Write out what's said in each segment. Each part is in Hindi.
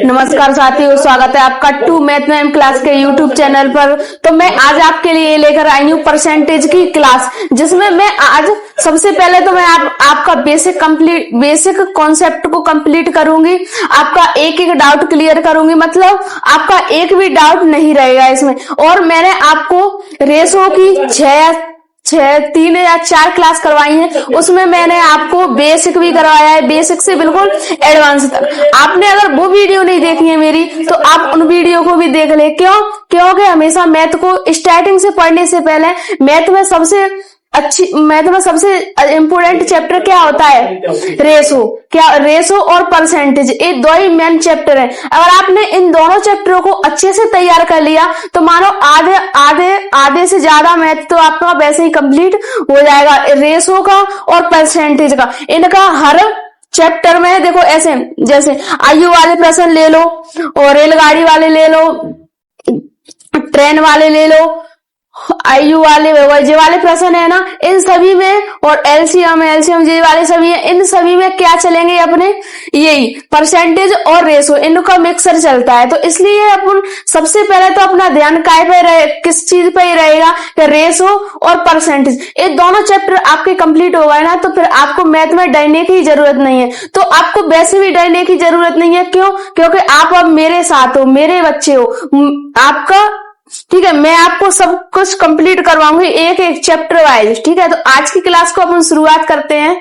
नमस्कार साथियों, स्वागत है आपका टू मैथ में एम क्लास के यूट्यूब चैनल पर। तो मैं आज आपके लिए लेकर आई हूँ परसेंटेज की क्लास, जिसमें मैं आज सबसे पहले तो मैं आपका बेसिक कॉन्सेप्ट को कंप्लीट करूंगी। आपका एक एक डाउट क्लियर करूंगी, मतलब आपका एक भी डाउट नहीं रहेगा इसमें। और मैंने आपको रेशो की 3 या 4 क्लास करवाई है, उसमें मैंने आपको बेसिक भी करवाया है, बेसिक से बिल्कुल एडवांस तक। आपने अगर वो वीडियो नहीं देखी है मेरी, तो आप उन वीडियो को भी देख ले। क्योंकि हमेशा मैथ को स्टार्टिंग से पढ़ने से पहले मैथ में सबसे इम्पोर्टेंट चैप्टर क्या होता है? रेशो और परसेंटेज, ये दो ही मेन चैप्टर है। अगर आपने इन दोनों चैप्टरों को अच्छे से तैयार कर लिया तो मानो आधे से ज्यादा मैथ तो आपका वैसे ही कंप्लीट हो जाएगा। रेशो का और परसेंटेज का, इनका हर चैप्टर में देखो ऐसे, जैसे आयु वाले प्रश्न ले लो, और रेलगाड़ी वाले ले लो, ट्रेन वाले ले लो, आयु वाले जे वाले प्रश्न है ना, इन सभी में, और एलसीएम जे वाले सभी है, इन सभी में क्या चलेंगे अपने? यही परसेंटेज और रेशो, इनका मिक्सर चलता है। तो इसलिए अपन सबसे पहले तो अपना ध्यान किस चीज पे ही रहेगा कि रेशो और परसेंटेज। ये दोनों चैप्टर आपके कंप्लीट हो गए ना, तो फिर आपको मैथ में डरने की जरूरत नहीं है। तो आपको वैसे भी डरने की जरूरत नहीं है। क्यों? क्योंकि आप अब मेरे साथ हो, मेरे बच्चे हो, आपका ठीक है। मैं आपको सब कुछ कंप्लीट करवाऊंगी एक एक चैप्टर वाइज, ठीक है। तो आज की क्लास को अपन शुरुआत करते हैं।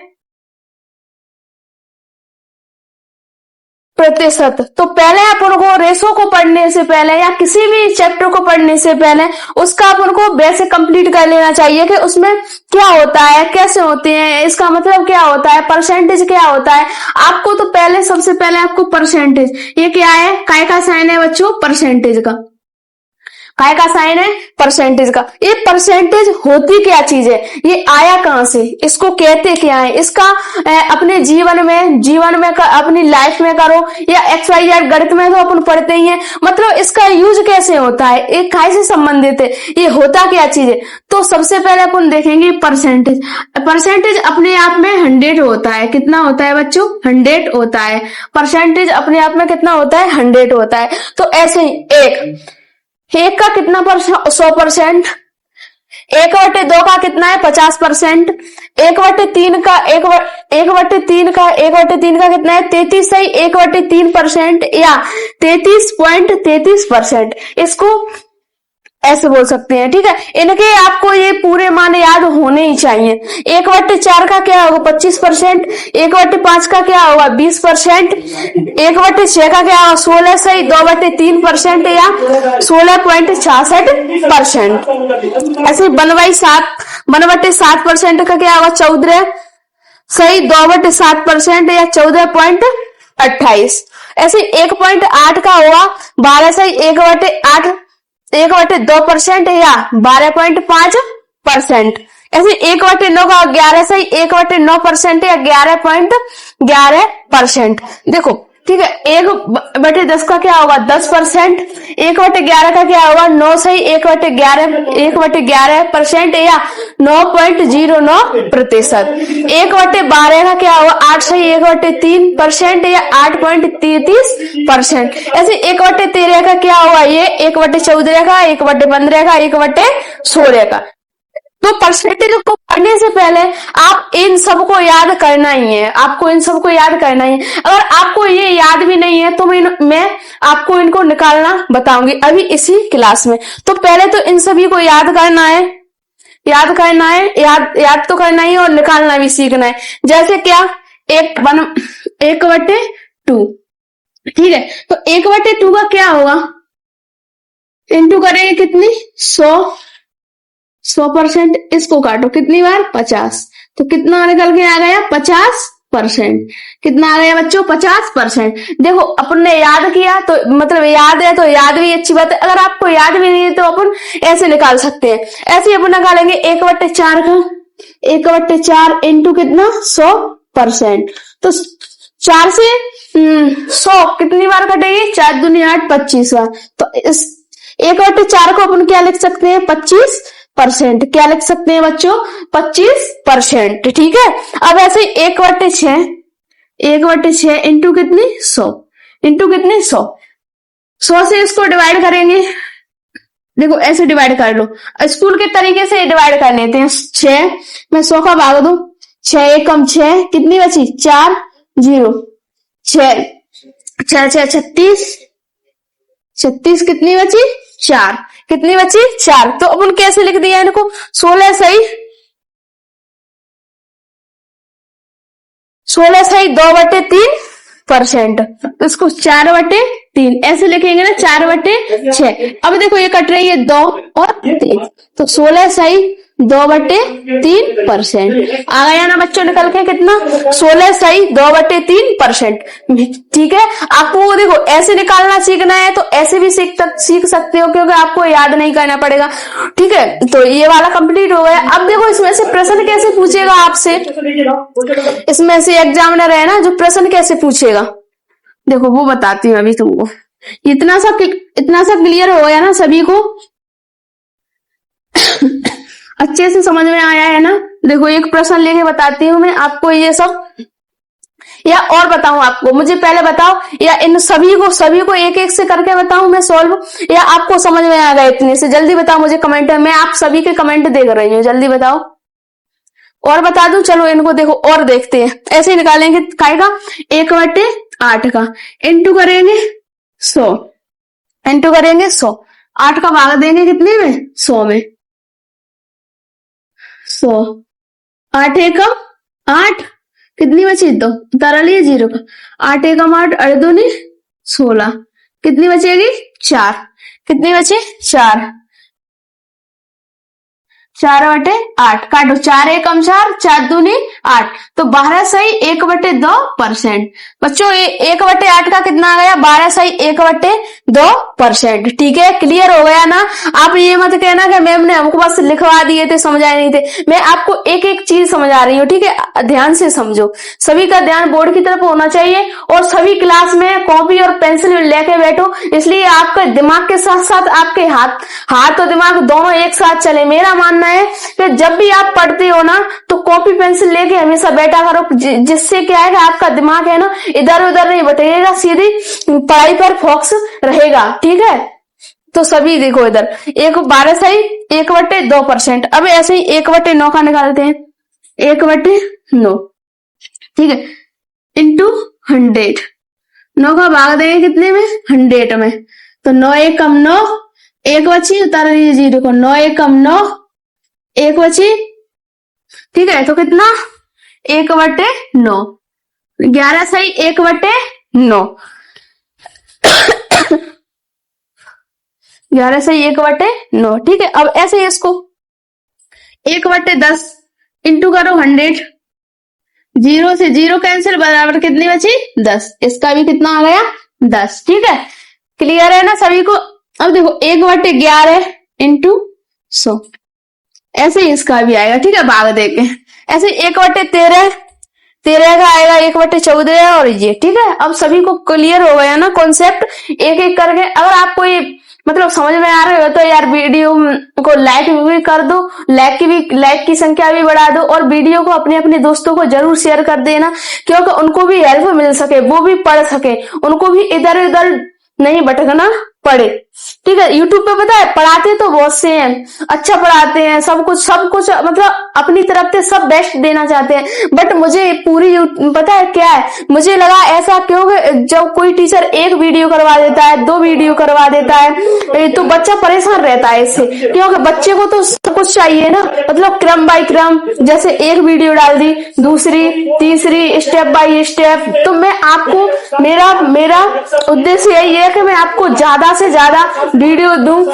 प्रतिशत, तो पहले अपन को रेशो को पढ़ने से पहले या किसी भी चैप्टर को पढ़ने से पहले उसका अपन को बेसिक कंप्लीट कर लेना चाहिए कि उसमें क्या होता है, कैसे होते हैं, इसका मतलब क्या होता है, परसेंटेज क्या होता है। आपको तो पहले सबसे पहले आपको परसेंटेज, ये क्या है, काय का साइन है बच्चों? परसेंटेज का। काय का साइन है? परसेंटेज का। ये परसेंटेज होती क्या चीज है, ये आया कहां से, इसको कहते क्या है, इसका अपने जीवन में अपनी लाइफ में करो, या XYZ गणित में तो अपन पढ़ते ही हैं, मतलब इसका यूज कैसे होता है, ये काय से संबंधित है, ये होता क्या चीज है। तो सबसे पहले अपन देखेंगे परसेंटेज। परसेंटेज अपने आप में 100 होता है। कितना होता है बच्चों? 100 होता है। परसेंटेज अपने आप में कितना होता है? 100 होता है। तो ऐसे ही एक का कितना 100%, 1/2 का कितना है? 50%, 1/3 का 1/3 का कितना है? 33 सही 1/3% या 33.33%, इसको ऐसे बोल सकते हैं, ठीक है। इनके आपको ये पूरे मान याद होने ही चाहिए। 1/4 का क्या होगा? 25%, 1/5 का क्या होगा? 20%, 1/6 का क्या होगा? 16 सही 2/3% या 16.66%। ऐसे 1/7% का क्या होगा? 14 सही 2/7% या 14.28। ऐसे 1.8 का होगा 12 सही 1/2% या 12.5%। ऐसे 1/9 का 11 सही 1/9% या 11.11%। देखो ठीक है। 1/10 का क्या होगा? 10%, 1/11 का क्या होगा? 9 सही 1/11% या 9.09%। 1/12 का क्या होगा? 8 सही 1/3% या 8.33%। ऐसे 1/13 का क्या होगा? ये 1/14 का, 1/15 का, 1/16 का। तो परसेंटेज को पढ़ने से पहले आप इन सबको याद करना ही है, आपको इन सबको याद करना ही है। अगर आपको ये याद भी नहीं है तो मैं आपको इनको निकालना बताऊंगी अभी इसी क्लास में। तो पहले तो इन सभी को याद करना है, याद तो करना ही है, और निकालना भी सीखना है। जैसे क्या? 1/2, ठीक है। तो 1/2 का क्या होगा? इंटू करेंगे कितनी? 100%। इसको काटो कितनी बार? 50। तो कितना निकल के आ गया? 50%। कितना आ गया बच्चों? 50%। देखो अपन ने याद किया तो मतलब याद है, तो याद भी अच्छी बात है। अगर आपको याद भी नहीं है तो अपन ऐसे निकाल सकते हैं। ऐसे ही अपन निकालेंगे 1/4 का, 1/4 इंटू कितना? 100%। तो 4 से 100 कितनी बार कटेगी? 4 दूनी 8, 25 बार। तो इस 1/4 को अपन क्या लिख सकते हैं? 25%। क्या लिख सकते हैं बच्चों? 25%, ठीक है। अब ऐसे 1/6 इंटू कितनी? 100। इंटू कितने 100, 100 से इसको डिवाइड करेंगे। देखो ऐसे डिवाइड कर लो, स्कूल के तरीके से डिवाइड कर लेते हैं। 6 मैं 100 का भाग दू, 6 एकम 6, कितनी बची 4, 0, 6 6 6 36, 36 कितनी बची 4, कितनी बची 4। तो अपन कैसे लिख दिया इनको, 16 सही 2/3%। तो इसको 4/3 ऐसे लिखेंगे ना, 4/6। अब देखो ये कट रही है 2 और 3, तो 16 सही 2/3%। आ गया ना बच्चों निकल के कितना, 16 सही 2/3%। ठीक है, आपको वो देखो ऐसे निकालना सीखना है तो ऐसे भी सीख सकते हो, क्योंकि आपको याद नहीं करना पड़ेगा। ठीक है, तो ये वाला कंप्लीट हो गया। अब देखो इसमें से प्रश्न कैसे पूछेगा आपसे, इसमें से एग्जामिनर है ना जो प्रश्न कैसे पूछेगा, देखो वो बताती हूँ अभी तुमको। इतना सा क्लियर हो गया ना सभी को, अच्छे से समझ में आया है ना। देखो एक प्रश्न लेके बताती हूँ मैं आपको ये सब, या और बताऊं आपको, मुझे पहले बताओ, या इन सभी को एक एक से करके बताऊं मैं सॉल्व, या आपको समझ में आ गया इतने से। जल्दी बताओ मुझे कमेंट में, मैं आप सभी के कमेंट देख रही हूँ, जल्दी बताओ। और बता दूं, चलो इनको देखो और देखते हैं। ऐसे ही निकालेंगे काय का, 1/8 का, इंटू करेंगे 100, इंटू करेंगे 100, 8 का भाग देंगे कितने में 100 में, 100, 8 एकम 8, कितनी बची 2, उतारा लिए 0 का, 8 एकम 8, 8 दूनी 16, कितनी बचेगी 4, कितनी बचे 4, 4/8 काटो, 4 एकम 4, 4 दूनी 8, तो 12 सही 1/2%। बच्चों 1/8 का कितना आ गया, 12 सही 1/2%। ठीक है, क्लियर हो गया ना। आप ये मत कहना कि मैम ने हमको बस लिखवा दिए थे, समझाए नहीं थे। मैं आपको एक एक चीज समझा रही हूँ, ठीक है, ध्यान से समझो। सभी का ध्यान बोर्ड की तरफ होना चाहिए, और सभी क्लास में कॉपी और पेंसिल लेके बैठो, इसलिए आपके दिमाग के साथ साथ आपके हाथ और दिमाग दोनों एक साथ चले। मेरा मानना है कि जब भी आप पढ़ते हो ना तो कॉपी पेंसिल लेके हमेशा बैठा करो, जिससे क्या है कि आपका दिमाग है ना इधर उधर नहीं भटकेगा, सीधी पढ़ाई पर फोकस रहेगा। ठीक है, तो सभी देखो इधर 12 सही 1/2%। अब ऐसे ही 1/9 का निकालते हैं, 1/9, ठीक है, इंटू 100, 9 का भाग देंगे कितने में 100 में, तो 9 एकम 9, एक बची, उतार लीजिए 0 को, 9 एकम 9, एक बची, ठीक है, तो कितना 1/9, 11 सही 1/9, 11 सही 1/9। ठीक है, अब ऐसे इसको 1/10 इंटू करो 100, 0 से 0 कैंसिल, बराबर कितनी बची 10, इसका भी कितना आ गया 10। ठीक है, क्लियर है ना सभी को। अब देखो 1/11 इंटू 100, ऐसे ही इसका भी आएगा। ठीक है, भाग देके ऐसे 1/13, 13 का आएगा 1/14, और ये। ठीक है, अब सभी को क्लियर हो गया ना कॉन्सेप्ट, एक एक करके। अगर आपको ये मतलब समझ में आ रहे हो तो यार वीडियो को लाइक भी कर दो, लाइक की संख्या भी बढ़ा दो, और वीडियो को अपने अपने दोस्तों को जरूर शेयर कर देना, क्योंकि उनको भी हेल्प मिल सके, वो भी पढ़ सके, उनको भी इधर उधर नहीं भटकना पड़े। ठीक है, यूट्यूब पे पता है पढ़ाते तो बहुत से हैं, अच्छा पढ़ाते हैं, सब कुछ मतलब अपनी तरफ से सब बेस्ट देना चाहते हैं, बट मुझे पूरी पता है क्या है, मुझे लगा ऐसा क्योंकि जब कोई टीचर एक वीडियो करवा देता है, 2 वीडियो करवा देता है, तो बच्चा परेशान रहता है इससे, क्योंकि बच्चे को तो सब कुछ चाहिए ना, मतलब क्रम बाय क्रम, जैसे एक वीडियो डाल दी, दूसरी, तीसरी, स्टेप बाय स्टेप। तो मैं आपको मेरा उद्देश्य यही है कि मैं आपको ज्यादा से ज्यादा वीडियो दूं,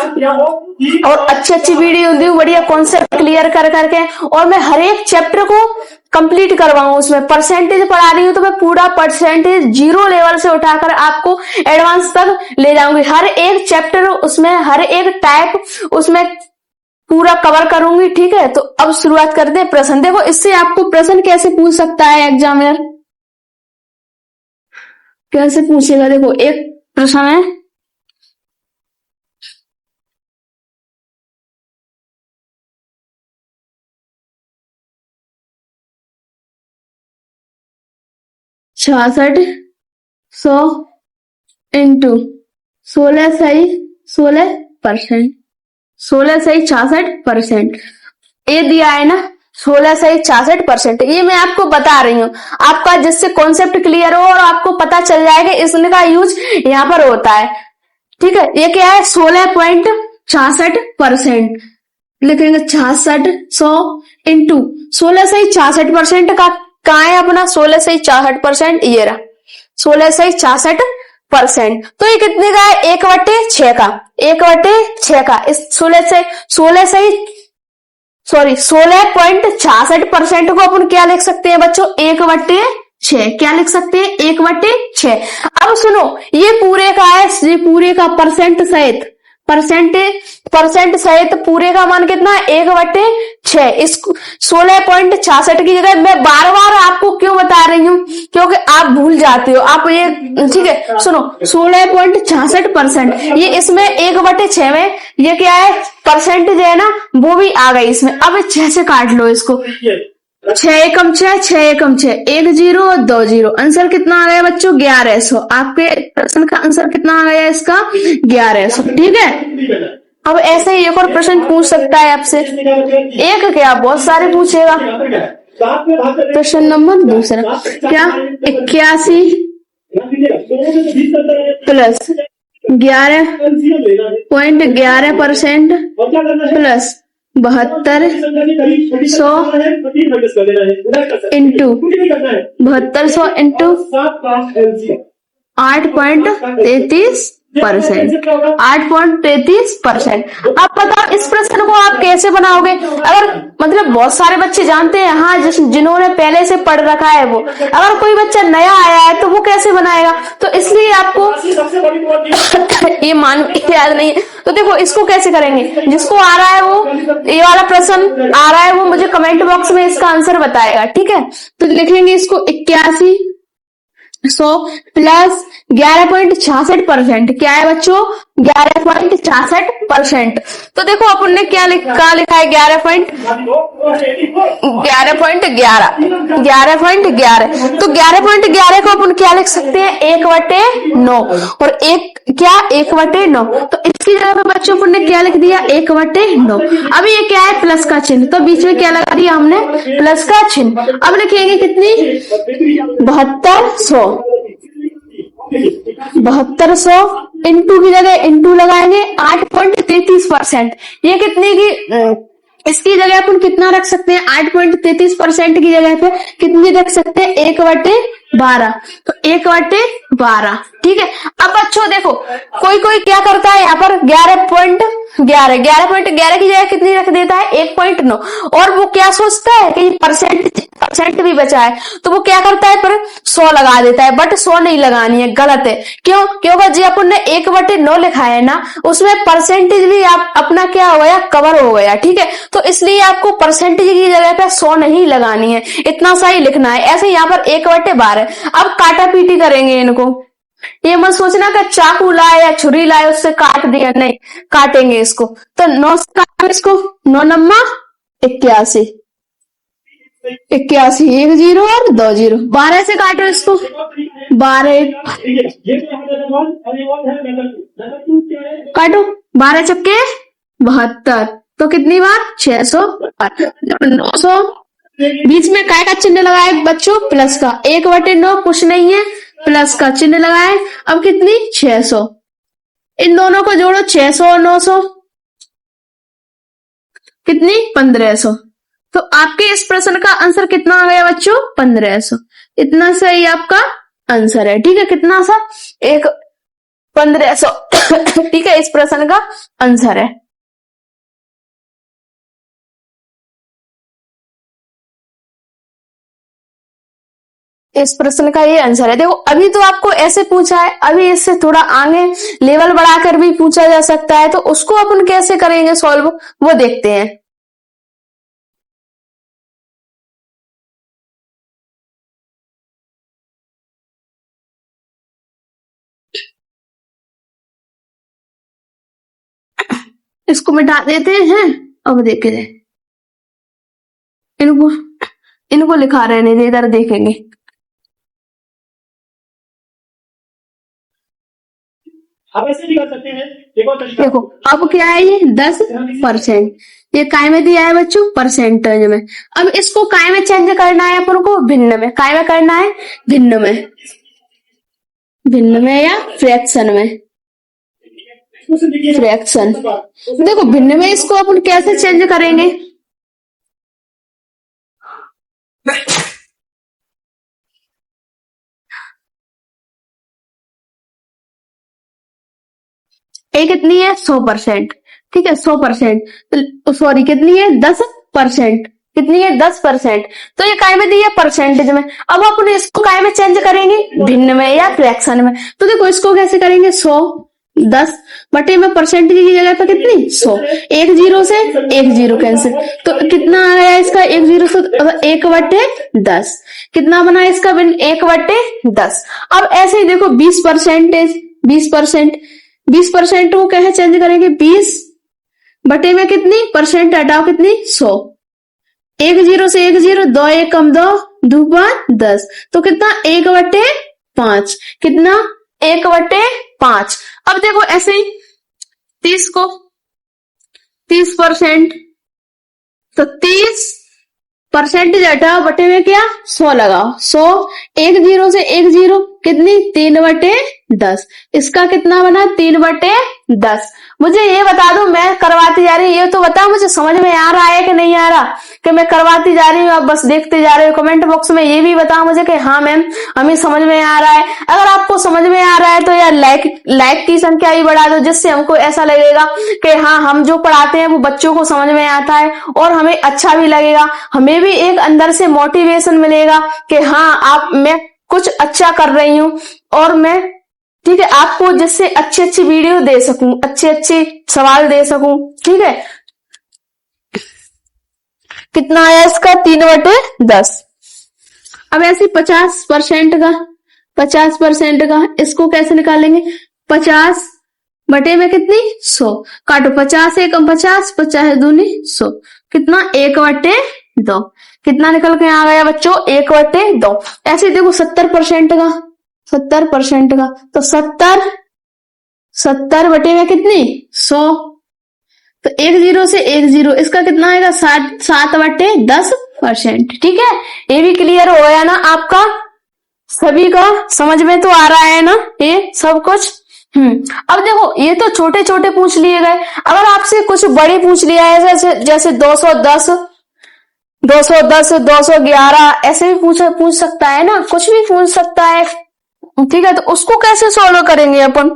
और अच्छी वीडियो दूं, बढ़िया कॉन्सेप्ट क्लियर कर करके, और मैं हर एक चैप्टर को कंप्लीट करवाऊं। उसमें परसेंटेज पढ़ा रही हूँ तो मैं पूरा परसेंटेज 0 लेवल से उठाकर आपको एडवांस तक ले जाऊंगी। हर एक चैप्टर उसमें, हर एक टाइप उसमें पूरा कवर करूंगी। ठीक है, तो अब शुरुआत करते हैं प्रश्न। देखो इससे आपको प्रश्न कैसे पूछ सकता है एग्जामिनर, कैसे पूछेगा, देखो एक प्रश्न है, छियासठ 100 इंटू 16 सही 66%। ये दिया है ना 16 सही 66%। ये मैं आपको बता रही हूँ, आपका जिससे कॉन्सेप्ट क्लियर हो और आपको पता चल जाएगा इसका यूज यहाँ पर होता है। ठीक है, ये क्या है 16.66%। लिखेंगे 6600 इंटू 16 सही 66% का कहा है अपना 16 सही 66%, ये रहा 16 सही 66%। तो ये कितने का है 1/6 का, 1/6 का। इस 16.66% को अपन क्या लिख सकते हैं बच्चों 1/6। क्या लिख सकते हैं 1/6। अब सुनो, ये पूरे का है, ये पूरे का परसेंट सहित पूरे का मान कितना है 1/6। इस 16.66 की जगह मैं बार बार आपको क्यों बता रही हूँ, क्योंकि आप भूल जाते हो आप ये। ठीक है सुनो 16.66%, ये इसमें 1/6 में ये क्या है परसेंटेज है ना, वो भी आ गई इसमें। अब 6 से काट लो इसको, 6 एकम 6, 6 एकम 6, 1 0 और 2 0। आंसर कितना आ गया बच्चों 1100। आपके प्रश्न का आंसर कितना आ गया इसका 1100। ठीक है, अब ऐसे ही एक और प्रश्न पूछ सकता है आपसे, एक क्या बहुत सारे पूछेगा। प्रश्न नंबर दूसरा, क्या 81 प्लस 11.11% प्लस 7200 इंटू 7200 इंटू 8.33%। 8.33%। अब बताओ इस प्रश्न को आप कैसे बनाओगे। अगर मतलब बहुत सारे बच्चे जानते हैं हाँ, जिन्होंने पहले से पढ़ रखा है वो, अगर कोई बच्चा नया आया है तो वो कैसे बनाएगा। तो इसलिए आपको ये याद नहीं है, तो देखो इसको कैसे करेंगे। जिसको आ रहा है वो, ये वाला प्रश्न आ रहा है वो मुझे कमेंट बॉक्स में इसका आंसर बताएगा। ठीक है, तो लिखेंगे इसको 8100 प्लस 11.66%। क्या है बच्चों 11.66%। तो देखो अपन ने क्या लिखा है 11.11 तो 11.11 को अपन क्या लिख सकते हैं 1/9 और एक क्या 1/9। तो इसकी जगह पे बच्चों अपन ने क्या लिख दिया 1/9। अब ये क्या है प्लस का चिन्ह, तो बीच में क्या लगा दिया हमने प्लस का चिन्ह। अब लिखेंगे कितनी 7200 इंटू की जगह इंटू लगाएंगे 8.33%। ये कितने की इसकी जगह अपन कितना रख सकते हैं 8.33% की जगह पे कितनी रख सकते हैं 1/12। तो 1/12। ठीक है, अब बच्चों देखो कोई क्या करता है यहाँ पर 11.11 की जगह कितनी रख देता है 1.9 और वो क्या सोचता है कि परसेंट भी बचा है तो वो क्या करता है पर 100 लगा देता है। बट 100 नहीं लगानी है, गलत है। क्यों, क्योंकि जी अपन ने 1/9 लिखा है ना, उसमें परसेंटेज भी आप अपना क्या हो गया कवर हो गया। ठीक है, तो इसलिए आपको परसेंटेज की जगह पे 100 नहीं लगानी है, इतना सा ही लिखना है। ऐसे यहाँ पर 1/12। अब काटा पीटी करेंगे इनको, ये मत सोचना कि चाकू लाए या छुरी लाए उससे काट दिया, नहीं काटेंगे इसको। तो 9 से काटो इसको, 9 नम्मा 81, 81 1 0 और 2 0। 12 से काटो इसको, 12 काटो 12 चक्के 72। तो कितनी बार 600। 900 बीच में काय का चिन्ह लगाए बच्चों प्लस का, 1/9 कुछ नहीं है प्लस का चिन्ह लगाए। अब कितनी 600, इन दोनों को जोड़ो 600 और 900 कितनी 1500। तो आपके इस प्रश्न का आंसर कितना आ गया बच्चों 1500। इतना सही आपका आंसर है। ठीक है, कितना सा 1500। ठीक है, इस प्रश्न का आंसर है। इस प्रश्न का ये आंसर है। देखो अभी तो आपको ऐसे पूछा है, अभी इससे थोड़ा आगे लेवल बढ़ाकर भी पूछा जा सकता है, तो उसको अपन कैसे करेंगे सॉल्व वो देखते हैं। इसको मिटा देते हैं। अब देखे इनको लिखा रहने दे, इधर देखेंगे। आप ऐसे भी कर सकते हैं। एक और तरीका देखो अब क्या है, ये 10%, ये काय में दिया है बच्चों, परसेंटेज में। अब इसको काय में चेंज करना है अपन को, भिन्न में। काय में करना है, भिन्न में, भिन्न में या फ्रैक्शन में, फ्रैक्शन। देखो भिन्न में इसको अपन कैसे चेंज करेंगे, ए कितनी है, 100%, ठीक है 100%, सॉरी कितनी है, 10%, कितनी है 10%। तो ये काय में दी है, परसेंटेज में। अब अपन इसको काय में चेंज करेंगे, भिन्न में या फ्रैक्शन में। तो देखो इसको कैसे करेंगे, 100 10 बटे में परसेंटेज की जगह पे कितनी 100, एक जीरो से एक जीरो कैंसिल, तो कितना आ गया इसका, एक जीरो से 1/10, कितना बना इसका, 1/10। अब ऐसे ही देखो 20%, 20% को कैसे चेंज करेंगे, 20 बटे में कितनी, परसेंट हटाओ कितनी 100, एक जीरो से एक जीरो, 2 1 कम 2, 2 5 10, तो कितना 1/5, कितना 1/5। अब देखो ऐसे ही 30%, तो 30% हटाओ बटे में क्या 100 लगाओ, 100 एक जीरो से एक जीरो, कितनी 3/10, इसका कितना बना 3/10। मुझे ये बता दो, मैं करवाती जा रही हूँ, ये तो बताओ मुझे समझ में आ रहा है कि नहीं आ रहा, कि मैं करवाती जा रही हूँ आप बस देखते जा रहे हो। कमेंट बॉक्स में ये भी बताओ मुझे कि हाँ मैम हमें समझ में आ रहा है। अगर आपको समझ में आ रहा है तो यार लाइक की संख्या ही बढ़ा दो, जिससे हमको ऐसा लगेगा कि हाँ हम जो पढ़ाते हैं वो बच्चों को समझ में आता है और हमें अच्छा भी लगेगा, हमें भी एक अंदर से मोटिवेशन मिलेगा कि हाँ मैं कुछ अच्छा कर रही हूँ और मैं, ठीक है, आपको जिससे अच्छी अच्छी वीडियो दे सकूं, अच्छे अच्छे सवाल दे सकूं, ठीक है। कितना आया इसका 3/10। अब ऐसे 50% का, 50% का इसको कैसे निकालेंगे, 50 बटे में कितनी 100, काटो 50 एकम 50, 50 दूनी 100, कितना 1/2, कितना निकल के आ गया बच्चों 1/2। ऐसे देखो 70% का, 70% का, तो 70 बटे में कितनी 100, तो एक जीरो से एक जीरो, इसका कितना आएगा 7/10%, ठीक है। ये भी क्लियर हो गया ना आपका, सभी का समझ में तो आ रहा है ना ये सब कुछ। अब देखो ये तो छोटे छोटे पूछ लिए गए, अगर आपसे कुछ बड़े पूछ लिया है जैसे 210, 211 ऐसे भी पूछ सकता है ना, कुछ भी पूछ सकता है, ठीक है। तो उसको कैसे सॉल्व करेंगे अपन,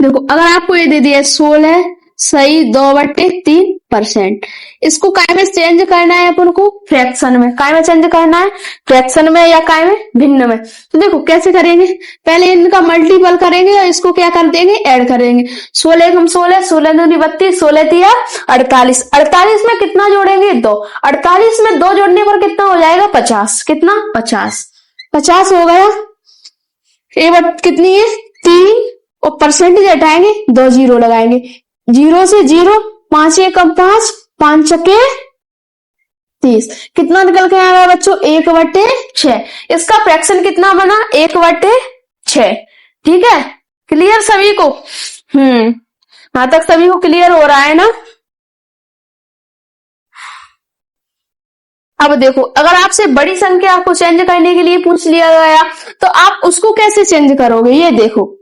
देखो अगर आपको ये दे दिया 16 सही 2/3%, इसको काय में चेंज करना है अपन को, फ्रैक्शन में। काय में चेंज करना है, फ्रैक्शन में या काय में, भिन्न में। तो देखो कैसे करेंगे, पहले इनका मल्टीपल करेंगे और इसको क्या कर देंगे, ऐड करेंगे। 16 हम 16, 16 दूनी 32, 16 तिया 48, 48 में कितना जोड़ेंगे 2, 48 में 2 जोड़ने पर कितना हो जाएगा 50, कितना 50 हो गया। ये कितनी है 3, और परसेंटेज हटाएंगे 2 जीरो लगाएंगे, जीरो से जीरो, 5 एकम 5, 5 छके 30, कितना निकल के आएगा बच्चों 1/6। इसका फ्रैक्शन कितना बना 1/6, ठीक है। क्लियर सभी को, यहां तक सभी को क्लियर हो रहा है ना। अब देखो अगर आपसे बड़ी संख्या को चेंज करने के लिए पूछ लिया गया तो आप उसको कैसे चेंज करोगे, ये देखो।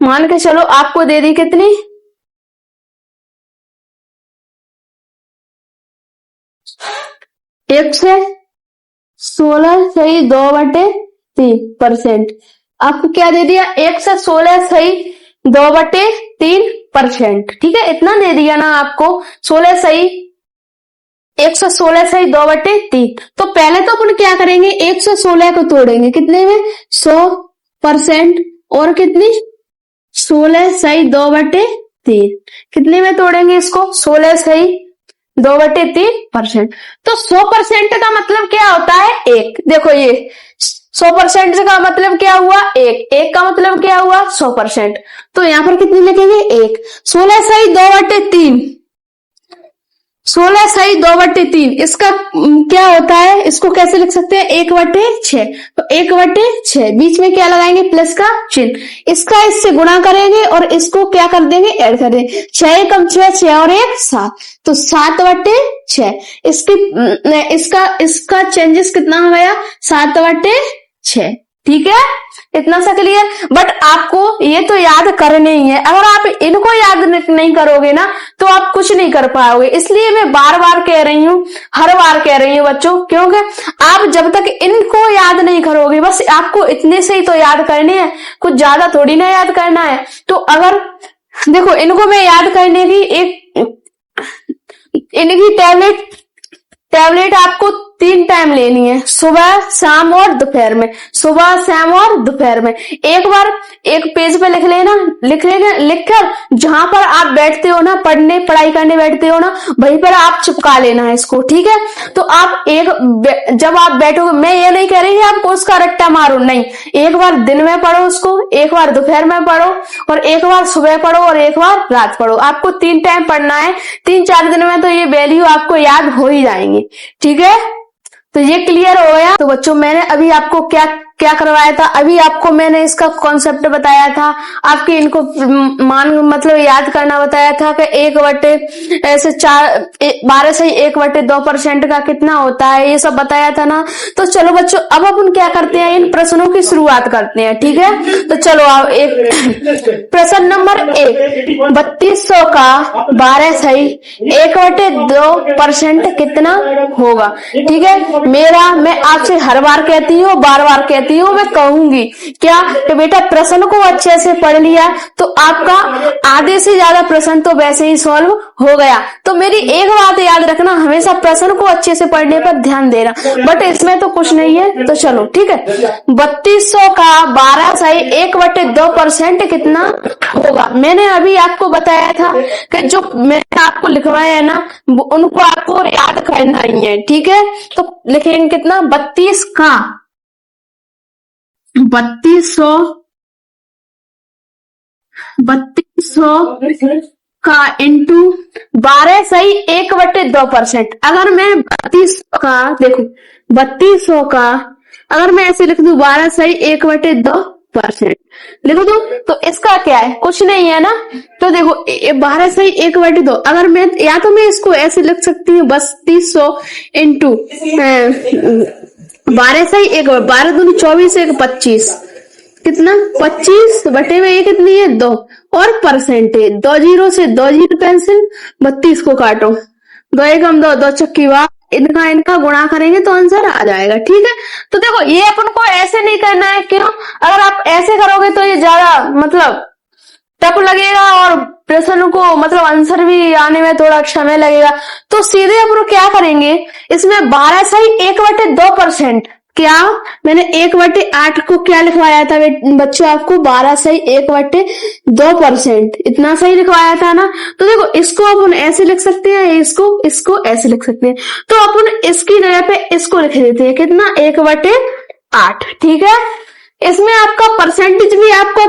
मान के चलो आपको दे दी कितनी 116 सही 2/3%, आपको क्या दे दिया 116 सही 2/3%, ठीक है। इतना दे दिया ना आपको, 16 सही 116 सही 2/3। तो पहले तो अपन क्या करेंगे, 116 को तोड़ेंगे कितने में 100%, और कितनी 16 सही 2/3, कितने में तोड़ेंगे इसको 16 सही 2/3%। तो 100% का मतलब क्या होता है 1, देखो ये 100% का मतलब क्या हुआ? एक। एक का मतलब क्या हुआ? 100%। तो यहाँ पर कितनी लिखेंगे? एक। 16 सही 2/3। 16 सही 2/3। इसका क्या होता है? इसको कैसे लिख सकते हैं? 1/6। तो 1/6 बीच में क्या लगाएंगे? प्लस का चिन्ह। इसका इससे गुणा करेंगे और इसको क्या कर देंगे? ऐड कर देंगे। 6 एकम 6, 6 और 1 7, तो 7/6। इसका चेंजेस कितना हो गया? 7/6। ठीक है, इतना सा क्लियर। बट आपको ये तो याद करने ही है। अगर आप इनको याद नहीं करोगे ना तो आप कुछ नहीं कर पाओगे। इसलिए मैं बार बार कह रही हूँ, हर बार कह रही हूँ बच्चों, क्योंकि आप जब तक इनको याद नहीं करोगे, बस आपको इतने से ही तो याद करने हैं, कुछ ज्यादा थोड़ी ना याद करना है। तो अगर देखो, इनको मैं याद करने की इनकी टैबलेट आपको 3 टाइम लेनी है, सुबह, शाम और दोपहर में। सुबह, शाम और दोपहर में एक बार एक पेज पे लिख लेना। लिखकर जहां पर आप बैठते हो ना, पढ़ाई करने बैठते हो ना, वहीं पर आप चिपका लेना है इसको। ठीक है, तो आप जब आप बैठोगे, मैं ये नहीं कह रही आपको उसका रट्टा मारो, नहीं। एक बार दिन में पढ़ो उसको, एक बार दोपहर में पढ़ो, और एक बार सुबह पढ़ो, और एक बार रात पढ़ो। आपको 3 टाइम पढ़ना है। 3-4 दिन में तो ये वैल्यू आपको याद हो ही जाएंगी। ठीक है, तो ये क्लियर हो गया। तो बच्चों, मैंने अभी आपको क्या करवाया था? अभी आपको मैंने इसका कॉन्सेप्ट बताया था, आपके इनको मतलब याद करना बताया था कि 12 से 1/2% का कितना होता है, ये सब बताया था ना। तो चलो बच्चों, अब अपन क्या करते हैं? इन प्रश्नों की शुरुआत करते हैं। ठीक है, तो चलो आओ। प्रश्न नंबर 1, 3200 का 12 सही 1/2% कितना होगा? ठीक है, मैं आपसे हर बार कहती हूँ, बार बार कहती हूँ, मैं कहूंगी क्या कि बेटा प्रश्न को अच्छे से पढ़ लिया तो आपका आधे से ज्यादा प्रश्न तो वैसे ही सॉल्व हो गया। तो मेरी एक बात याद रखना, हमेशा प्रश्न को अच्छे से पढ़ने पर ध्यान देना। बट इसमें तो कुछ नहीं है, तो चलो ठीक है। 3200 का 12 सही 1/2% कितना होगा? मैंने अभी आपको बताया था कि जो मैंने आपको लिखवाया है ना, उनको आपको याद करना ही है। ठीक है, तो लिखेंगे कितना? 3200 का इंटू 12 सही 1/2%। अगर मैं 3200 का, देखो 3200 का अगर मैं ऐसे लिख दूं 12 सही 1/2% लिख दूं, तो इसका क्या है? कुछ नहीं है ना। तो देखो 12 सही 1/2, अगर मैं या तो मैं इसको ऐसे लिख सकती हूँ 3200 इंटू 12 सही 12 दूनी 24, 1 25, कितना? 25 बटे में ये कितनी है? 2, और परसेंटेज 2 जीरो से 2 जीरो कैंसिल, 32 को काटो, 2 एकम 2, 2 चक्की बात, इनका गुणा करेंगे तो आंसर आ जाएगा। ठीक है, तो देखो ये अपन को ऐसे नहीं करना है। क्यों? अगर आप ऐसे करोगे तो ये ज्यादा मतलब टफ लगेगा और प्रश्न को मतलब आंसर भी आने में थोड़ा समय लगेगा। तो सीधे अपन क्या करेंगे, इसमें 12 सही 1/2%, क्या मैंने 1/8 को क्या लिखवाया था बच्चों? आपको 12 सही 1/2%, इतना सही लिखवाया था ना। तो देखो इसको अपन ऐसे लिख सकते हैं, इसको ऐसे लिख सकते हैं। तो अपन इसकी जगह पे इसको लिख देते हैं, कितना? 1/8। ठीक है, इसमें आपका परसेंटेज भी आपका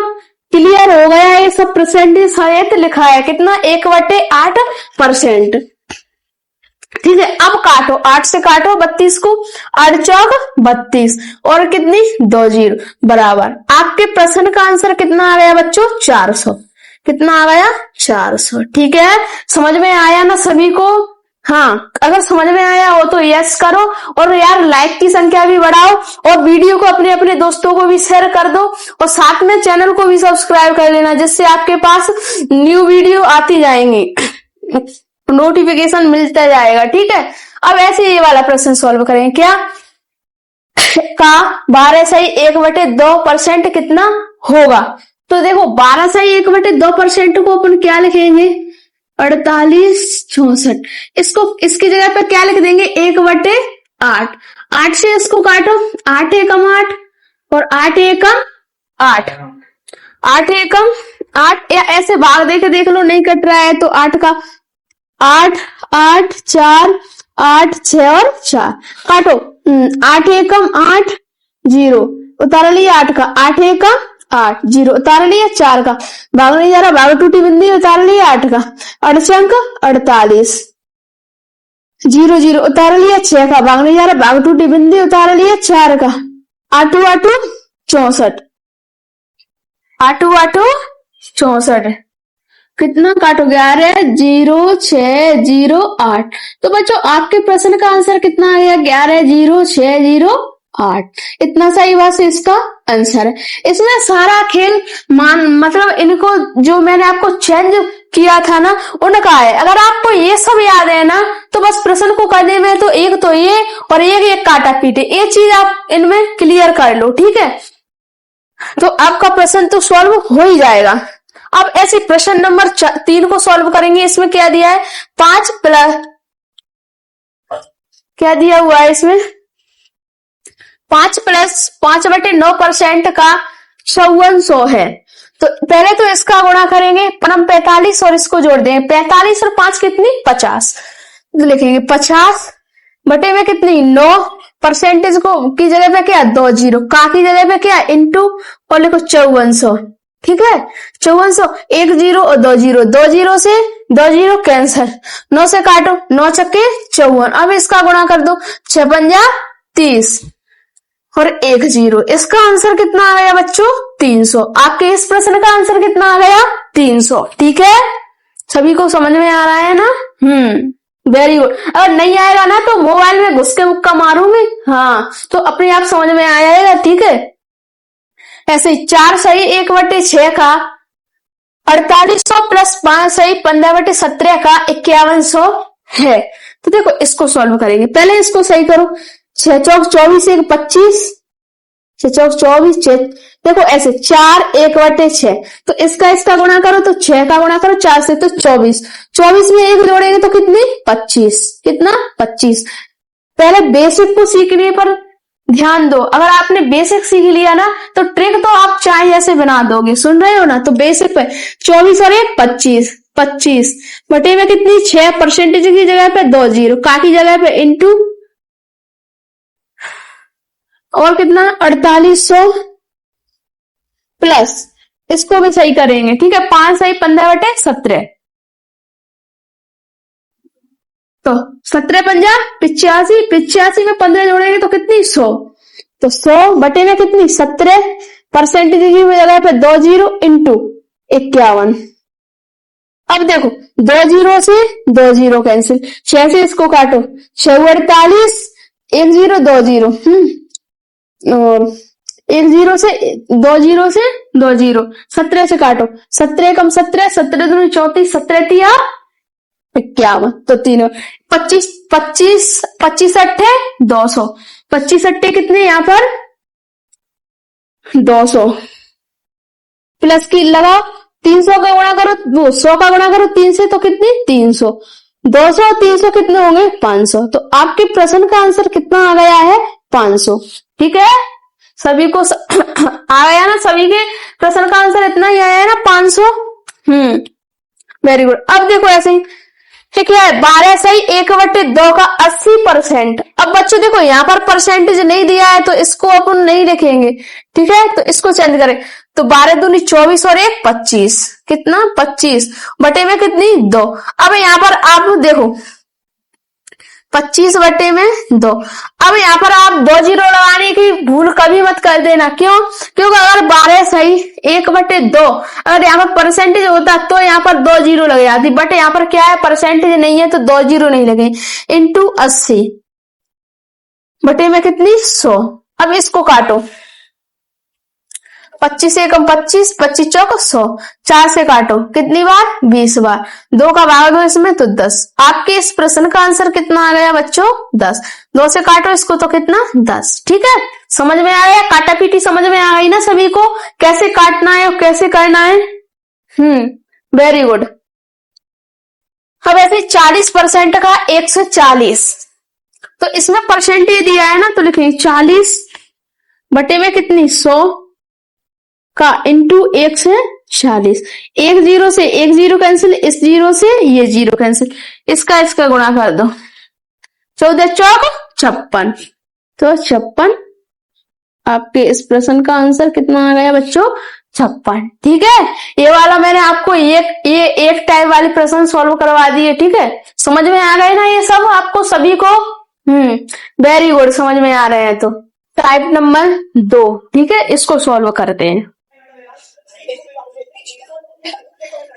क्लियर हो गया है। ये सब परसेंटेज सहित लिखा है, कितना? 1/8%। ठीक है, अब काटो, 8 से काटो 32 को, 8 चौक 32, और कितनी? 2 जीरो बराबर। आपके प्रश्न का आंसर कितना आ गया बच्चों? 400। कितना आ गया? 400। ठीक है, समझ में आया ना सभी को? हाँ, अगर समझ में आया हो तो यस करो, और यार लाइक की संख्या भी बढ़ाओ, और वीडियो को अपने अपने दोस्तों को भी शेयर कर दो, और साथ में चैनल को भी सब्सक्राइब कर लेना, जिससे आपके पास न्यू वीडियो आती जाएंगी, नोटिफिकेशन मिलता जाएगा। ठीक है, अब ऐसे ये वाला प्रश्न सॉल्व करेंगे। क्या का 12 सही 1/2% कितना होगा? तो देखो 12 सही 1/2% को अपन क्या लिखेंगे? 4864। इसकी जगह पे क्या लिख देंगे? 1/8। 8 से इसको काटो, 8 एकम 8 और 8 एकम 8, 8 एकम 8, या ऐसे भाग देख लो, नहीं कट रहा है तो 8 का 8, 8 4, 8 6 और 4 काटो, 8 एकम 8, जीरो, उतार लिया 8 का, 8 एक का 8, जीरो उतार लिया 4 का, भाग नहीं जा रहा, भाग टूटी बिंदी उतार लिया 8 का, अड़चंक 48, जीरो जीरो उतार लिया 6 का, भाग नहीं जा रहा, भाग टूटी बिंदी उतार लिया 4 का, आठू आठू 64, आठू आठू 64, कितना काटो 11 0 6 0 8। तो बच्चों आपके प्रश्न का आंसर कितना आ गया 11 0 6 0 8। इतना सही बात से इसका आंसर है। इसमें सारा खेल मतलब इनको जो मैंने आपको चेंज किया था ना उनका है। अगर आपको ये सब याद है ना तो बस प्रश्न को करने में तो एक तो ये और एक काटा पीटे, ये चीज आप इनमें क्लियर कर लो, ठीक है। तो आपका प्रश्न तो सॉल्व हो ही जाएगा। अब ऐसे प्रश्न नंबर 3 को सॉल्व करेंगे। इसमें क्या दिया है 5 प्लस क्या दिया हुआ है इसमें 5 प्लस 5/9% का 5400 है। तो पहले तो इसका गुणा करेंगे पर हम 45 और इसको जोड़ देंगे। 45 और 5 कितनी 50, तो लिखेंगे 50 बटे में कितनी 9, परसेंटेज को की जगह पे क्या 2 जीरो, का की जगह पे क्या इंटू और लिखो 5400, ठीक है। 5400 1 जीरो और 2 जीरो, 2 जीरो से 2 जीरो कैंसिल, 9 से काटो 9 छक्के 54। अब इसका गुणा कर दो 6 पंजा 30 और 1 जीरो। इसका आंसर कितना आ गया बच्चों 300। आपके इस प्रश्न का आंसर कितना आ गया 300, ठीक है। सभी को समझ में आ रहा है ना? Very good. अगर नहीं आएगा ना तो मोबाइल में घुस के मुक्का मारूंगी, हाँ तो अपने आप समझ में आ जाएगा, ठीक है। ऐसे 4 सही 1/6 का 4800 प्लस 5 सही 15/17 का 5100 है। तो देखो इसको सॉल्व करेंगे। पहले इसको सही करो, 6 चौक 24 1 25, 6 चौक 24 देखो ऐसे 4 1/6, तो इसका गुणा करो तो 6 का गुणा करो 4 से तो 24, 24 में 1 जोड़ेंगे तो कितनी 25, कितना 25। पहले बेसिक को सीखने पर ध्यान दो। अगर आपने बेसिक सीख लिया ना तो ट्रिक तो आप चाहे जैसे बना दोगे, सुन रहे हो ना। तो बेसिक पे 24 और 1 25, 25 बटे में कितनी 6, परसेंटेज की जगह पे 2 जीरो, का की जगह पे इंटू और कितना 4800 प्लस इसको भी सही करेंगे, ठीक है। 5 सही 15/17, तो 17 पंजा 85, 85 में 15 जोड़ेंगे तो कितनी 100, तो 100 बटे में कितनी 17, परसेंटेज की जगह पे 2 जीरो इंटू 51। अब देखो 2 जीरो से 2 जीरो कैंसिल, 6 से इसको काटो 6 48, 1 जीरो 2 जीरो, और 1 जीरो से 2 जीरो से 2 जीरो, 17 से काटो 17 कम 17, 17 दूनी 34, 17 तिया 51, तो तीनों 25 25 25 अट्ठे 200, 25 अट्ठे कितने यहाँ पर 200 प्लस की लगाओ 300 का गुणा करो, वो 100 का गुणा करो 3 से तो कितनी 300, 200 और 300 कितने होंगे 500। तो आपके प्रश्न का आंसर कितना आ गया है 500, ठीक है। सभी को आ गया ना, सभी के प्रश्न का आंसर इतना ही आया है ना 500। Very good. अब देखो ऐसे ही ठीक है 12 सही 1/2 का 80%। अब बच्चों देखो यहाँ पर परसेंटेज नहीं दिया है तो इसको अपन नहीं लिखेंगे, ठीक है। तो इसको चेंज करें तो 12 दूनी 24 और 1 25, कितना 25 बटे में कितनी 2। अब यहाँ पर आप देखो 25 बटे में 2। अब यहाँ पर आप 2 जीरो लगाने की भूल कभी मत कर देना, क्यों? क्योंकि अगर 12 सही 1/2 अगर यहाँ पर परसेंटेज होता तो यहाँ पर 2 जीरो लग जाती, बट यहाँ पर क्या है परसेंटेज नहीं है तो 2 जीरो नहीं लगे, इंटू 80 बटे में कितनी 100। अब इसको काटो 25 एकम 25, 25 चौक 100, 4 से काटो कितनी बार 20 बार, 2 का भाग दो इसमें तो 10। आपके इस प्रश्न का आंसर कितना आ गया बच्चों 10, 2 से काटो इसको तो कितना 10, ठीक है। समझ में आ गया, काटा पीटी समझ में आ गई ना सभी को, कैसे काटना है और कैसे करना है। Very good. अब ऐसे 40% का 140, तो इसमें परसेंटेज दिया है ना तो लिखेंगे 40 बटे में कितनी 100 का इंटू 140, 1 जीरो से 1 जीरो कैंसिल, इस जीरो से ये जीरो कैंसिल, इसका गुणा कर दो 14 चौक 56, तो 56 आपके इस प्रश्न का आंसर कितना आ गया बच्चों? 56। ठीक है, ये वाला मैंने आपको ये एक टाइप वाले प्रश्न सॉल्व करवा दिए। ठीक है, समझ में आ गए ना ये सब आपको सभी को? वेरी गुड, समझ में आ रहे हैं तो टाइप नंबर 2। ठीक है, इसको सॉल्व करते हैं।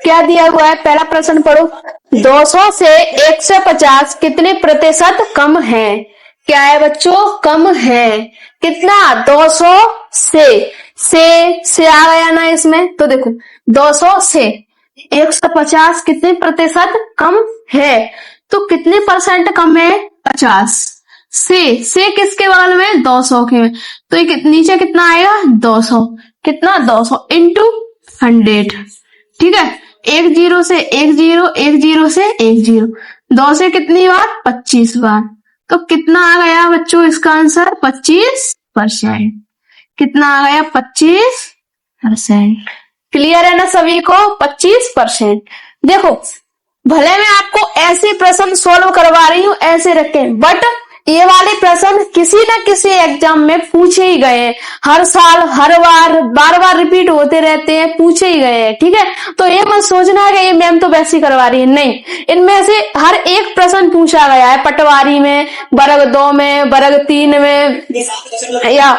क्या दिया हुआ है, पहला प्रश्न पढ़ो। 200 से 150 कितने प्रतिशत कम है? क्या है बच्चों? कम है। कितना? 200 से आ गया ना इसमें, तो देखो 200 से 150 कितने प्रतिशत कम है, तो कितने परसेंट कम है? 50। से किसके बगल में? 200 के में, तो ये नीचे कितना आएगा? 200। कितना? 200 इंटू 100। ठीक है, 1 0 से 1 0, 1 0 से 1 0, 2 से कितनी बार? 25 बार। तो कितना आ गया बच्चों इसका आंसर? 25%। कितना आ गया? 25%। क्लियर है ना सभी को? 25%। देखो, भले मैं आपको ऐसे प्रश्न सॉल्व करवा रही हूं ऐसे रखे, बट ये वाले प्रश्न किसी न किसी एग्जाम में पूछे ही गए हैं। हर साल, हर बार बार रिपीट होते रहते हैं, पूछे ही गए हैं। ठीक है, तो ये मत सोचना कि ये मैम तो वैसे ही करवा रही है, नहीं। इनमें से हर एक प्रश्न पूछा गया है, पटवारी में, वर्ग 2 में, वर्ग 3 में, या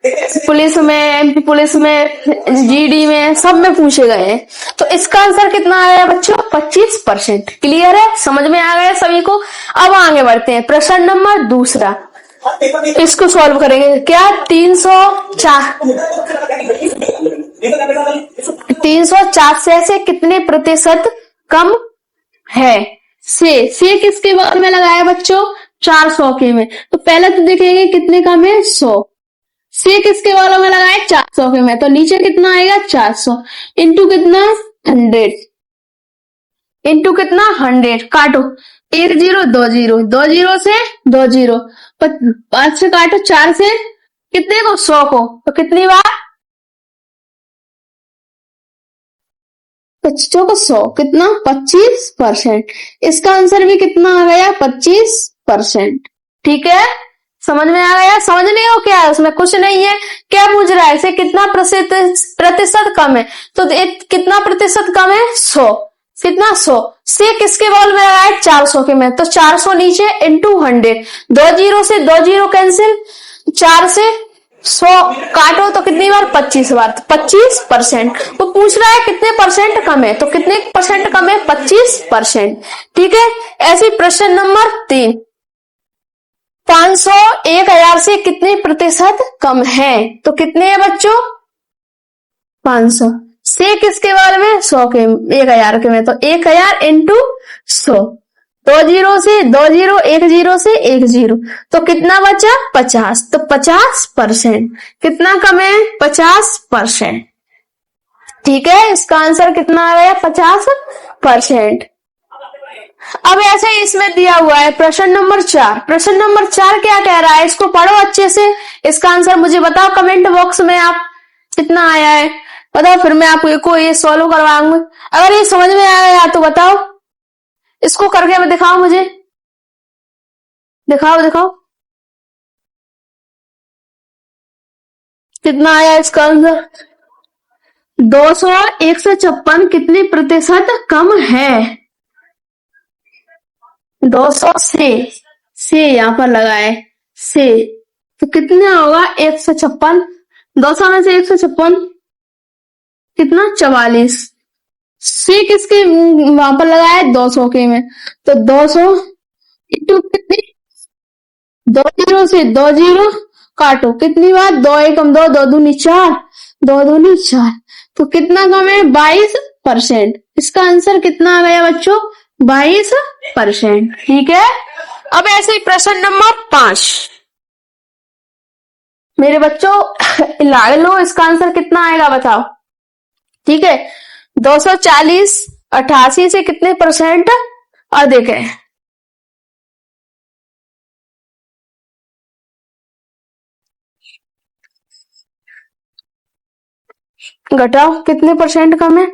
पुलिस में, एमपी पुलिस में, जीडी में, सब में पूछे गए हैं। तो इसका आंसर कितना आया बच्चों? 25%। क्लियर है? समझ में आ गया सभी को? अब आगे बढ़ते हैं, प्रश्न नंबर दूसरा, इसको सॉल्व करेंगे। क्या? 304 से कितने प्रतिशत कम है? से किसके बगल में लगाया बच्चों? 400 के में, तो पहले तो देखेंगे कितने कम है? 100। से किसके बगल में लगाए? 400 के में, तो नीचे कितना आएगा? 400 इंटू कितना? 100 इंटू कितना? 100। काटो, 1 0 2 0, 2 0 से 2 0, 5 से काटो, 4 से कितने को? 100 को, तो कितनी बार? बच्चों को 100। कितना? 25%। इसका आंसर भी कितना आ गया? 25%। ठीक है, समझ में आ गया? समझने को क्या है, उसमें कुछ नहीं है। क्या पूछ रहा है? इसे कितना प्रतिशत कम है, तो कितना प्रतिशत कम है? 100। कितना? 100। से किसके बगल में लगाए? 400 के में, तो 400 नीचे इंटू 100, 2 0 से 2 0 कैंसिल, 4 से 100 काटो, तो कितनी बार? 25 बार। तो 25%। वो पूछ रहा है कितने परसेंट कम है, तो कितने परसेंट कम है? 25%। ठीक है, ऐसे प्रश्न नंबर 3, 500 1000 से कितने प्रतिशत कम है, तो कितने है बच्चों? 500। से किसके बारे में? 100 के, 1000 के में, तो 1000 इंटू 100, 2 0 से 2 0, 1 0 से 1 0, तो कितना बचा? 50। तो 50%। कितना कम है? 50%। ठीक है, इसका आंसर कितना आ गया? 50%। अब ऐसे ही इसमें दिया हुआ है प्रश्न नंबर 4। प्रश्न नंबर 4 क्या कह रहा है, इसको पढ़ो अच्छे से। इसका आंसर मुझे बताओ कमेंट बॉक्स में, आप कितना आया है बताओ, फिर मैं आपको ये सॉल्व करवाऊंगी। अगर ये समझ में आया तो बताओ, इसको करके दिखाओ मुझे, दिखाओ कितना आया इसका आंसर। 200 156 कितने प्रतिशत कम है? 200 से यहाँ पर लगाए से, तो कितना होगा? 156। 200 में से 156 कितना? 44। से किसके वहां पर लगाया? 200 के में, तो 200 इंटू कितनी? 2 0 से 2 0 काटो, कितनी बार? 2 1 2, 2 दूनी 4, 2 दूनी 4, तो कितना कम है? 22%। इसका आंसर कितना आ गया बच्चों? 22%। ठीक है, अब ऐसे ही प्रश्न नंबर 5 मेरे बच्चों लाग लो, इसका आंसर कितना आएगा बताओ। ठीक है, 240 88 से कितने परसेंट अधिक है? घटाओ, कितने परसेंट कम है?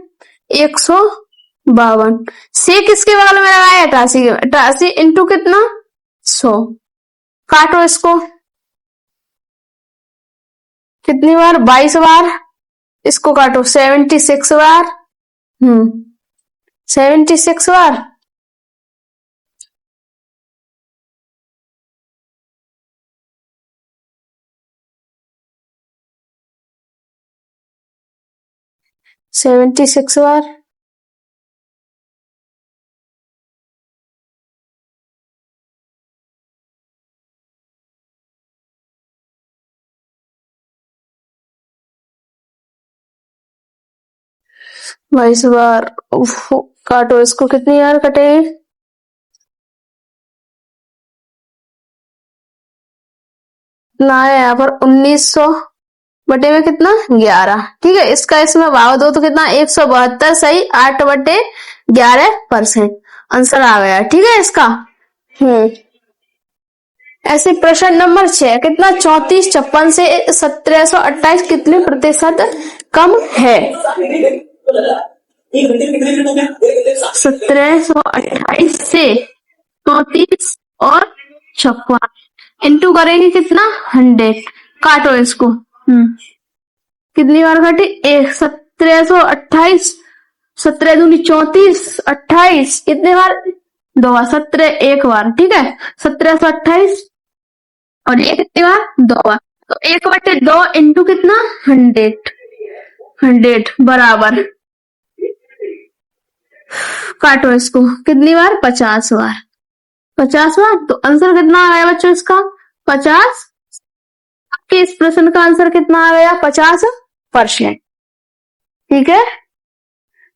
152। से किसके बगल में लगाया? 88 के, 88 इंटू कितना? 100। काटो इसको, कितनी बार? 22 बार। इसको काटो 76 बार। 76 बार। सेवेंटी सिक्स बार। बाईस बार। काटो इसको, कितनी बार कटेगी? ना है यहाँ पर 1900 बटे में कितना? 11। ठीक है, इसका इसमें भाव दो तो कितना? 172 सही 8/11%। आंसर आ गया। ठीक है इसका। ऐसे प्रश्न नंबर 6, कितना 3456 से 1728 कितने प्रतिशत कम है? 1728 से 34 और 56 इंटू करेंगे कितना? 100। काटो इसको। कितनी बार काटी? 1728, 17 दूनी 34, 28 कितने बार? 2 बार। 17 एक बार। ठीक है, 1728 और ये कितनी बार? 2 बार। तो 1/2 इंटू कितना? 100 बराबर। काटो इसको, कितनी बार? 50 बार। 50 बार। तो आंसर कितना आ गया बच्चों इसका? 50। आपके इस प्रश्न का आंसर कितना आ गया? 50%। ठीक है,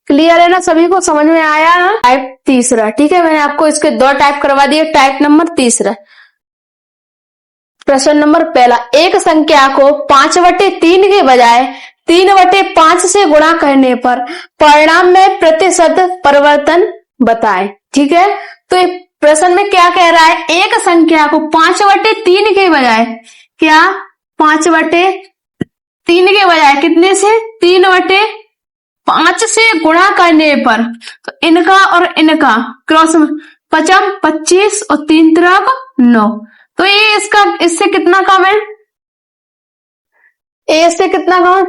क्लियर है ना? सभी को समझ में आया ना? टाइप तीसरा। ठीक है, मैंने आपको इसके 2 टाइप करवा दिए। टाइप नंबर तीसरा। प्रश्न नंबर पहला, एक संख्या को 5/3 के बजाय 3/5 से गुणा करने पर परिणाम में प्रतिशत परिवर्तन बताएं। ठीक है, तो प्रश्न में क्या कह रहा है? एक संख्या को 5/3 के बजाय, क्या 5/3 के बजाय कितने से? 3/5 से गुणा करने पर, तो इनका और इनका क्रॉस 55, 25 और 3 3 9। तो ये इसका इससे कितना कम है? ए से कितना कम?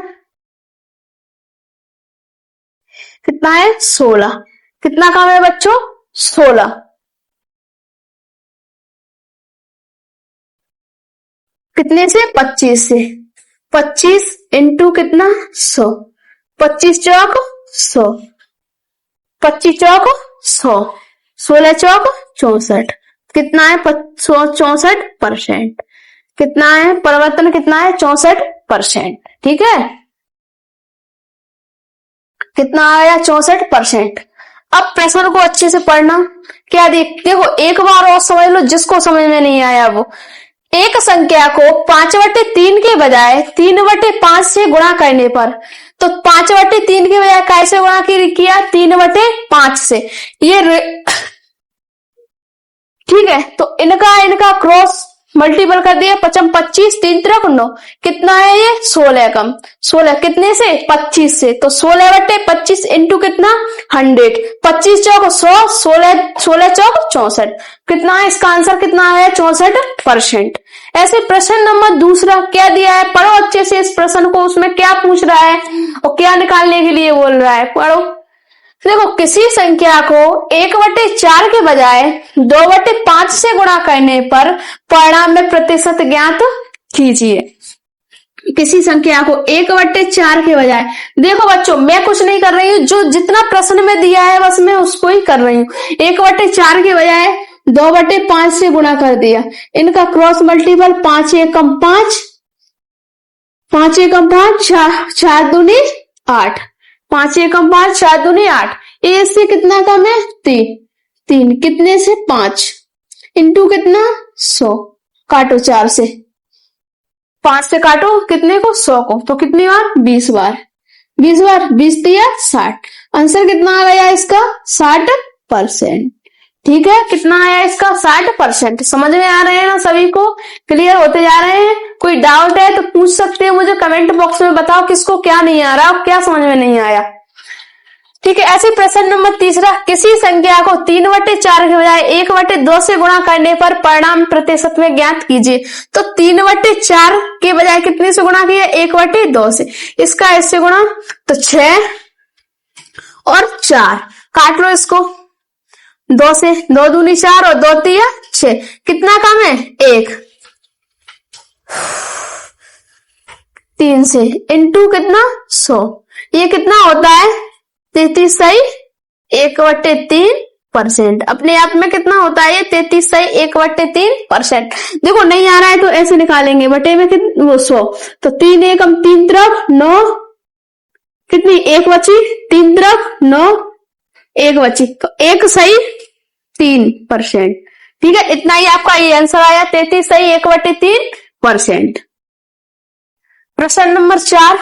कितना है? 16। कितना कम है बच्चों? 16। कितने से? 25 से। 25 इंटू कितना? 100। 25 चौक 100, 25 चौक 100, 16 चौक 64। कितना है? 64%। कितना है? परिवर्तन कितना है? 64%। ठीक है, कितना आया? 64%। अब प्रश्न को अच्छे से पढ़ना। क्या देखो, एक बार और समझ लो जिसको समझ में नहीं आया वो। एक संख्या को 5/3 के बजाय 3/5 से गुणा करने पर, तो 5/3 के बजाय कैसे गुणा किया? 3/5 से। ये ठीक है, तो इनका क्रॉस मल्टीपल कर दिया। 55, 25, 3 3 9। कितना है ये? 16 कम। 16 कितने से? 25 से। तो 16/25 इंटू कितना? 100। 25 चौक 100, 16 चौक 64। कितना है इसका आंसर? कितना आया? 64%। ऐसे प्रश्न नंबर दूसरा क्या दिया है? पढ़ो अच्छे से इस प्रश्न को। उसमें क्या पूछ रहा है और क्या निकालने के लिए बोल रहा है? पढ़ो। देखो, किसी संख्या को 1/4 के बजाय 2/5 से गुणा करने पर परिणाम में प्रतिशत ज्ञात कीजिए। किसी संख्या को 1/4 के बजाय, देखो बच्चों मैं कुछ नहीं कर रही हूँ, जो जितना प्रश्न में दिया है बस मैं उसको ही कर रही हूँ। 1/4 के बजाय 2/5 से गुणा कर दिया। इनका क्रॉस मल्टीपल 5 एकम 5, 5 एकम 5, 4 दूनी 8, 5 एकम 5, 4 दूनी 8। ए से कितना कम है? 3। कितने से? 5 इंटू कितना? 100। काटो 4 से, 5 से काटो कितने को? 100 को। तो कितनी बार? 20 बार। 20 बार 20 दिया 60। आंसर कितना आ गया इसका? 60%। ठीक है, कितना आया इसका? 60%। समझ में आ रहे हैं ना? सभी को क्लियर होते जा रहे हैं? कोई डाउट है तो पूछ सकते हैं मुझे कमेंट बॉक्स में। बताओ किसको क्या नहीं आ रहा, क्या समझ में नहीं आया। ठीक है। ऐसे प्रश्न नंबर तीसरा, किसी संख्या को 3/4 के बजाय 1/2 से गुणा करने पर परिणाम प्रतिशत में ज्ञात कीजिए। तो 3/4 के बजाय कितने से गुणा किया? 1/2 से। इसका इससे गुणा तो 6 और 4, काट लो इसको 2 से, 2 दूनी 4 और 2 तिया 6, कितना कम है? 1। 3 से इंटू कितना? 100, ये कितना होता है? 33/1/3%। अपने आप में कितना होता है ये? 33/1/3%। देखो नहीं आ रहा है तो ऐसे निकालेंगे, बटे में कितना? वो 100, तो 3 एकम 3 तरफ 9, कितनी? 1 बची, 3 तरफ 9, 1 बची, तो 1/3%। ठीक है, इतना ही आपका ये आंसर आया, 33/1/3%। प्रश्न नंबर 4,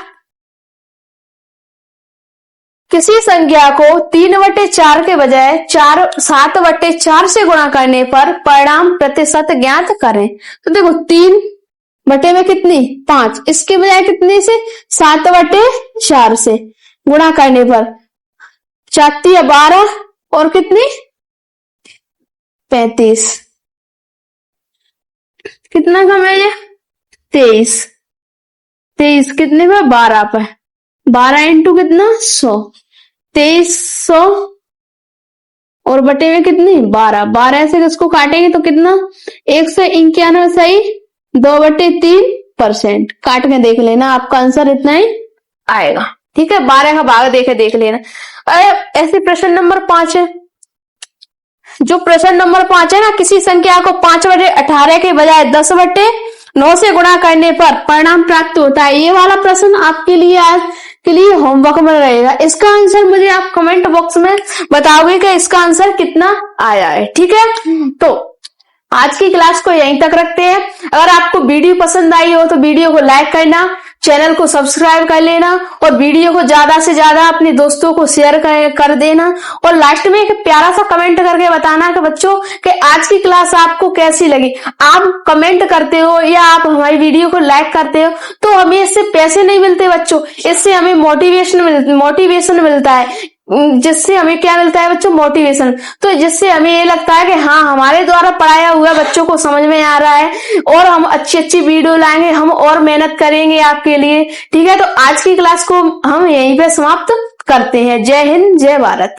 किसी संख्या को 3/4 के बजाय 7/4 से गुणा करने पर परिणाम प्रतिशत ज्ञात करें। तो देखो 3 बटे में कितनी? 5, इसके बजाय कितने से? 7/4 से गुणा करने पर 4 तिया 12 और कितनी? 35, कितना कम है ये? 23 कितने पे? 12 पे, 12 इंटू कितना? 100, 2300 और बटे में कितनी? 12 से इसको काटेंगे तो कितना? 191 सही 2/3%। काट के देख लेना, आपका आंसर इतना ही आएगा। ठीक है, 12 का भाग देख लेना। ऐसे प्रश्न नंबर 5 है, जो प्रश्न नंबर 5 है ना, किसी संख्या को 5/18 के बजाय 10/9 से गुणा करने पर परिणाम प्राप्त होता है। ये वाला प्रश्न आपके लिए आज के लिए होमवर्क में रहेगा। इसका आंसर मुझे आप कमेंट बॉक्स में बताओगे कि इसका आंसर कितना आया है। ठीक है, तो आज की क्लास को यहीं तक रखते हैं। अगर आपको वीडियो पसंद आई हो तो वीडियो को लाइक करना, चैनल को सब्सक्राइब कर लेना और वीडियो को ज्यादा से ज्यादा अपने दोस्तों को शेयर कर देना। और लास्ट में एक प्यारा सा कमेंट करके बताना कि बच्चों कि आज की क्लास आपको कैसी लगी। आप कमेंट करते हो या आप हमारी वीडियो को लाइक करते हो तो हमें इससे पैसे नहीं मिलते बच्चों, इससे हमें मोटिवेशन मिलता है। जिससे हमें क्या मिलता है बच्चों? मोटिवेशन। तो जिससे हमें ये लगता है कि हाँ, हमारे द्वारा पढ़ाया हुआ बच्चों को समझ में आ रहा है और हम अच्छी वीडियो लाएंगे, हम और मेहनत करेंगे आपके लिए। ठीक है, तो आज की क्लास को हम यहीं पे समाप्त करते हैं। जय हिंद, जय भारत।